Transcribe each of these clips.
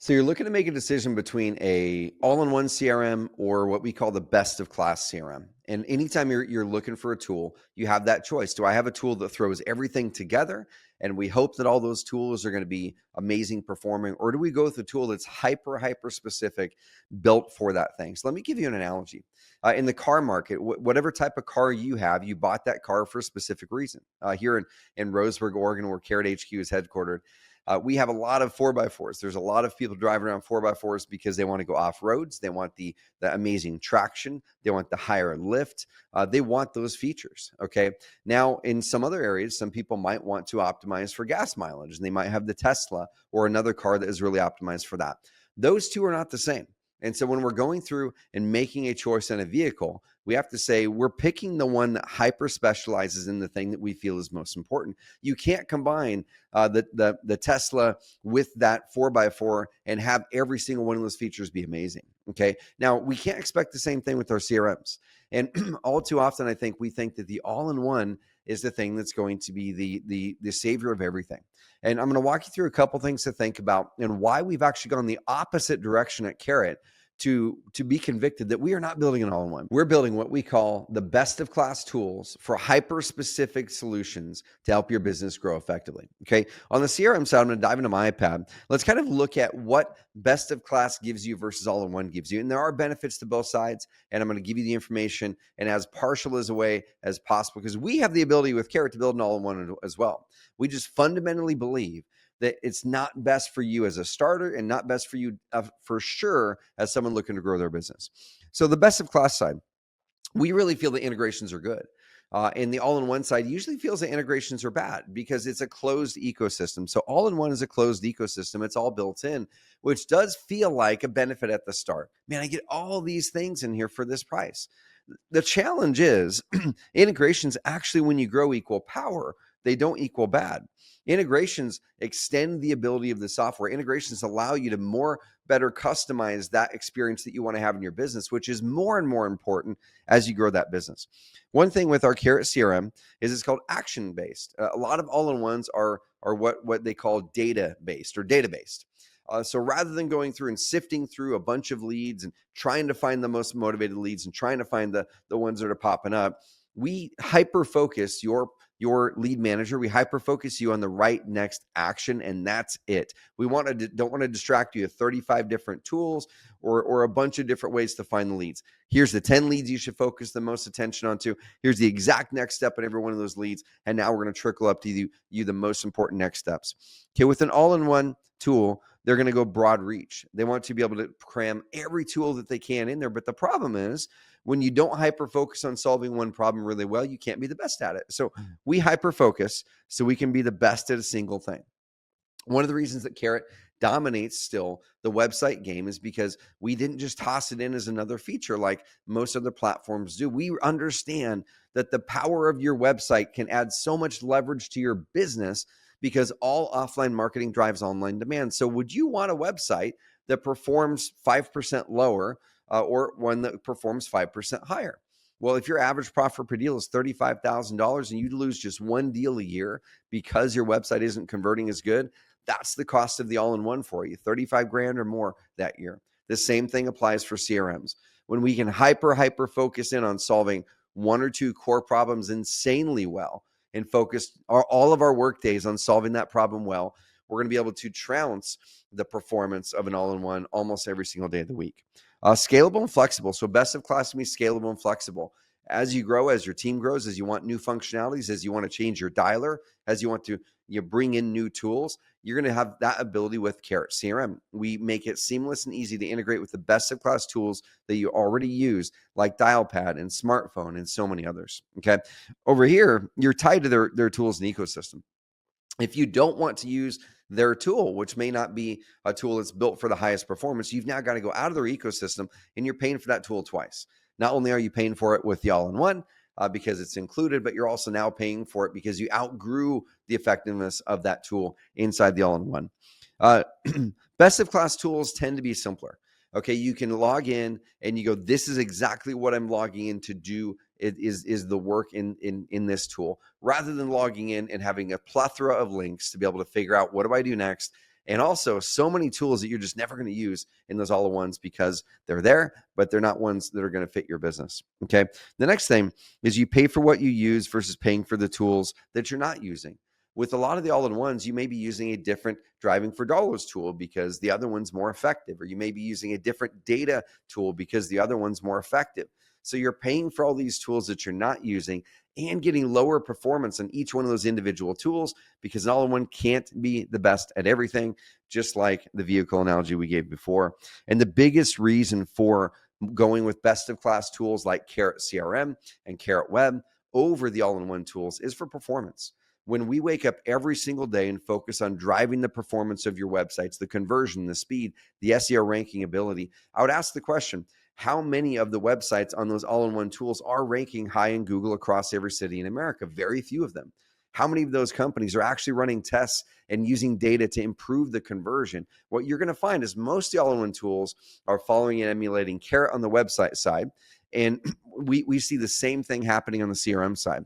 So you're looking to make a decision between a all-in-one CRM or what we call the best of class CRM. And anytime you're looking for a tool, you have that choice. Do I have a tool that throws everything together and we hope that all those tools are going to be amazing performing, or do we go with a tool that's hyper specific, built for that thing? So let me give you an analogy. In the car market, whatever type of car you have, you bought that car for a specific reason. Here in Roseburg, Oregon, where Carrot HQ is headquartered, we have a lot of 4x4s. There's a lot of people driving around 4x4s because they want to go off roads. They want the amazing traction. They want the higher lift. They want those features. Okay. Now, in some other areas, some people might want to optimize for gas mileage, and they might have the Tesla or another car that is really optimized for that. Those two are not the same. And so when we're going through and making a choice on a vehicle, we have to say we're picking the one that hyper specializes in the thing that we feel is most important. You can't combine the Tesla with that 4x4 and have every single one of those features be amazing. Okay. Now, we can't expect the same thing with our CRMs. And all too often, I think we think that the all-in-one is the thing that's going to be the savior of everything. And I'm going to walk you through a couple things to think about and why we've actually gone the opposite direction at Carrot to be convicted that we are not building an all-in-one. We're building what we call the best of class tools for hyper-specific solutions to help your business grow effectively. Okay. On the CRM side, I'm going to dive into my iPad. Let's kind of look at what best of class gives you versus all-in-one gives you. And there are benefits to both sides. And I'm going to give you the information and as partial as a way as possible, because we have the ability with Carrot to build an all-in-one as well. We just fundamentally believe that it's not best for you as a starter and not best for you for sure as someone looking to grow their business. So the best of class side, we really feel the integrations are good. And the all-in-one side usually feels that integrations are bad because it's a closed ecosystem. So all-in-one is a closed ecosystem. It's all built in, which does feel like a benefit at the start. Man, I get all these things in here for this price. The challenge is integrations actually, when you grow, equal power. They don't equal bad. Integrations extend the ability of the software. Integrations allow you to better customize that experience that you want to have in your business, which is more and more important as you grow that business. One thing with our Carrot CRM is it's called action-based. A lot of all-in-ones are what they call data-based or data-based. So rather than going through and sifting through a bunch of leads and trying to find the most motivated leads and trying to find the ones that are popping up, we hyper focus your lead manager. We hyper focus you on the right next action, and that's it. We don't want to distract you with 35 different tools or a bunch of different ways to find the leads. Here's the 10 leads you should focus the most attention on to. Here's the exact next step in every one of those leads, and now we're going to trickle up to you the most important next steps. Okay, with an all-in-one tool, they're going to go broad reach. They want to be able to cram every tool that they can in there. But the problem is when you don't hyper focus on solving one problem really well, you can't be the best at it. So we hyper focus so we can be the best at a single thing. One of the reasons that Carrot dominates still the website game is because we didn't just toss it in as another feature like most other platforms do. We understand that the power of your website can add so much leverage to your business because all offline marketing drives online demand. So would you want a website that performs 5% lower or one that performs 5% higher? Well, if your average profit per deal is $35,000 and you lose just one deal a year because your website isn't converting as good, that's the cost of the all-in-one for you, 35 grand or more that year. The same thing applies for CRMs. When we can hyper focus in on solving one or two core problems insanely well and focus all of our work days on solving that problem well, we're going to be able to trounce the performance of an all-in-one almost every single day of the week. Scalable and flexible. So best of class means scalable and flexible. As you grow, as your team grows, as you want new functionalities, as you want to change your dialer, as you want to bring in new tools, you're going to have that ability with Carrot CRM. We make it seamless and easy to integrate with the best of class tools that you already use, like Dialpad and Smartphone and so many others. Okay. Over here, you're tied to their tools and ecosystem. If you don't want to use their tool, which may not be a tool that's built for the highest performance, you've now got to go out of their ecosystem and you're paying for that tool twice. Not only are you paying for it with the all-in-one because it's included, but you're also now paying for it because you outgrew the effectiveness of that tool inside the all-in-one. Best of class tools tend to be simpler. Okay, you can log in and you go, this is exactly what I'm logging in to do. It is the work in this tool, rather than logging in and having a plethora of links to be able to figure out what do I do next And also so many tools that you're just never going to use in those all-in-ones because they're there, but they're not ones that are going to fit your business. Okay. The next thing is you pay for what you use versus paying for the tools that you're not using. With a lot of the all-in-ones, you may be using a different driving for dollars tool because the other one's more effective, or you may be using a different data tool because the other one's more effective. So you're paying for all these tools that you're not using and getting lower performance on each one of those individual tools because an all-in-one can't be the best at everything, just like the vehicle analogy we gave before. And the biggest reason for going with best of class tools like CarrotCRM and Carrot Web over the all-in-one tools is for performance. When we wake up every single day and focus on driving the performance of your websites, the conversion, the speed, the SEO ranking ability, I would ask the question, how many of the websites on those all-in-one tools are ranking high in Google across every city in America? Very few of them. How many of those companies are actually running tests and using data to improve the conversion? What you're going to find is most of the all-in-one tools are following and emulating Carrot on the website side. And we see the same thing happening on the CRM side.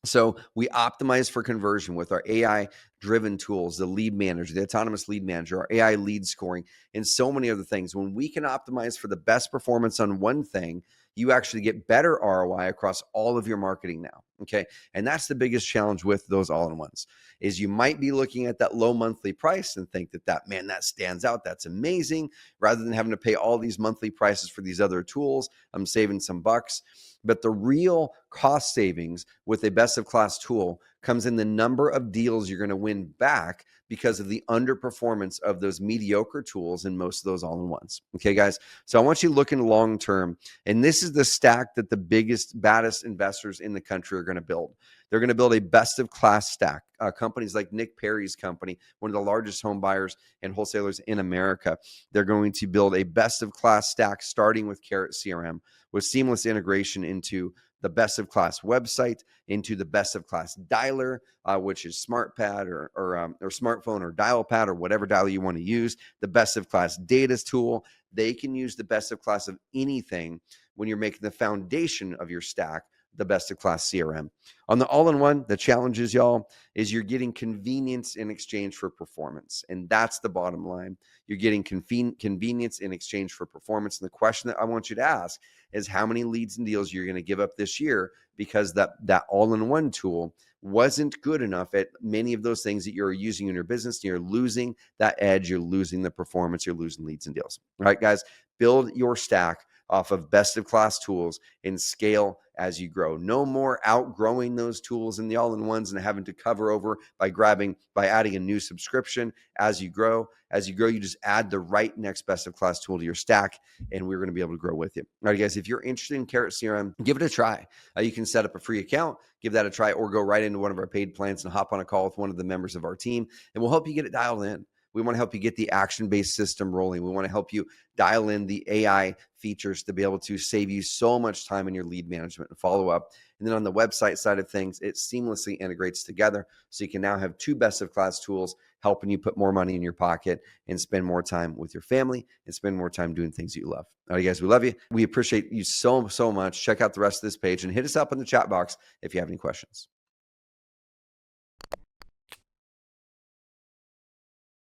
So we optimize for conversion with our AI driven tools, the lead manager, the autonomous lead manager, our AI lead scoring, and so many other things. When we can optimize for the best performance on one thing, you actually get better ROI across all of your marketing now. Okay. And that's the biggest challenge with those all-in-ones is you might be looking at that low monthly price and think man, that stands out. That's amazing. Rather than having to pay all these monthly prices for these other tools, I'm saving some bucks. But the real cost savings with a best of class tool comes in the number of deals you're going to win back because of the underperformance of those mediocre tools in most of those all-in-ones. Okay, guys. So I want you looking long term. And this is the stack that the biggest, baddest investors in the country are going to build. They're going to build a best of class stack. Companies like Nick Perry's company, one of the largest home buyers and wholesalers in America, they're going to build a best of class stack starting with CRM with seamless integration into the best of class website, into the best of class dialer, which is SmartPad or smartphone or dial pad or whatever dialer you want to use, the best of class data tool. They can use the best of class of anything when you're making the foundation of your stack the best of class CRM. On the all-in-one, the challenge is, y'all, is you're getting convenience in exchange for performance. And that's the bottom line. You're getting convenience in exchange for performance. And the question that I want you to ask is how many leads and deals you're going to give up this year because that all-in-one tool wasn't good enough at many of those things that you're using in your business. You're losing that edge. You're losing the performance. You're losing leads and deals. All right, guys, build your stack off of best of class tools and scale as you grow. No more outgrowing those tools in the all-in-ones and having to cover over by adding a new subscription as you grow. As you grow, you just add the right next best of class tool to your stack, and we're going to be able to grow with you. All right, guys, if you're interested in CarrotCRM, give it a try. You can set up a free account, give that a try, or go right into one of our paid plans and hop on a call with one of the members of our team, and we'll help you get it dialed in. We want to help you get the action-based system rolling. We want to help you dial in the AI features to be able to save you so much time in your lead management and follow-up. And then on the website side of things, it seamlessly integrates together. So you can now have two best-of-class tools helping you put more money in your pocket and spend more time with your family and spend more time doing things that you love. All right, guys, we love you. We appreciate you so, so much. Check out the rest of this page and hit us up in the chat box if you have any questions.